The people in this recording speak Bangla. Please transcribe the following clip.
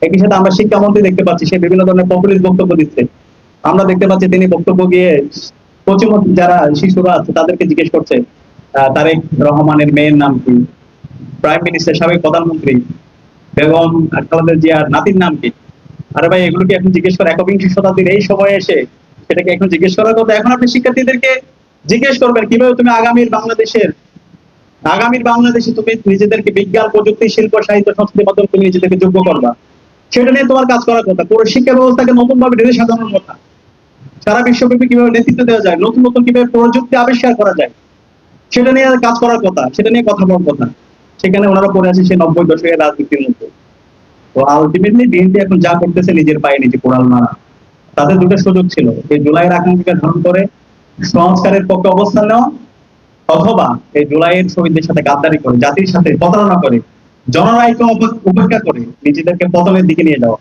একই সাথে আমরা শিক্ষামন্ত্রী দেখতে পাচ্ছি সে বিভিন্ন ধরনের পপুলিস্ট বক্তব্য দিচ্ছে। আমরা দেখতে পাচ্ছি তিনি বক্তব্য গিয়ে পশ্চিমবঙ্গ যারা শিশুরা আছে তাদেরকে জিজ্ঞেস করছে তারেক রহমানের মেয়ের নাম কি, প্রাইম মিনিস্টার সাবেক প্রধানমন্ত্রী বেগম খালেদা জিয়ার নাতির নাম কি। আরে ভাই, এগুলো কি এখন জিজ্ঞেস করা একবিংশ শতাব্দীর এই সময়ে এসে সেটাকে এখন জিজ্ঞেস করার কথা? এখন আপনি শিক্ষার্থীদেরকে জিজ্ঞেস করবেন কিভাবে তুমি আগামীর বাংলাদেশে তুমি নিজেদেরকে বিজ্ঞান প্রযুক্তি শিল্প সাহিত্য সংস্কৃতির মাধ্যমে তুমি নিজেদেরকে যোগ্য করবা, সেটা নিয়ে তোমার কাজ করার কথা। পুরো শিক্ষা ব্যবস্থাকে নতুন ভাবে ঢেলে সাজানোর কথা। সারা বিশ্বব্যাপী কিভাবে নেতৃত্ব দেওয়া যায়, নতুন নতুন কিভাবে প্রযুক্তি আবিষ্কার করা যায়, সেটা নিয়ে কাজ করার কথা, সেটা নিয়ে কথা বলার কথা। সেখানে ওনারা পড়ে আছে সেই 90 দশকের রাজনীতির মধ্যে। তো আলটিমেটলি বিএনপি এখন যা করতেছে নিজের পায়ে নিজে কোড়াল মারা। তাদের দুটো সুযোগ ছিল, এই জুলাইয়ের আকাঙ্ক্ষাকে ধারণ করে সংস্কারের পক্ষে অবস্থান নেওয়া, অথবা এই জুলাইয়ের শহীদদের সাথে গাদ্দারি করে, জাতির সাথে প্রতারণা করে, জনরায়কে উপেক্ষা করে নিজেদেরকে পতনের দিকে নিয়ে যাওয়া।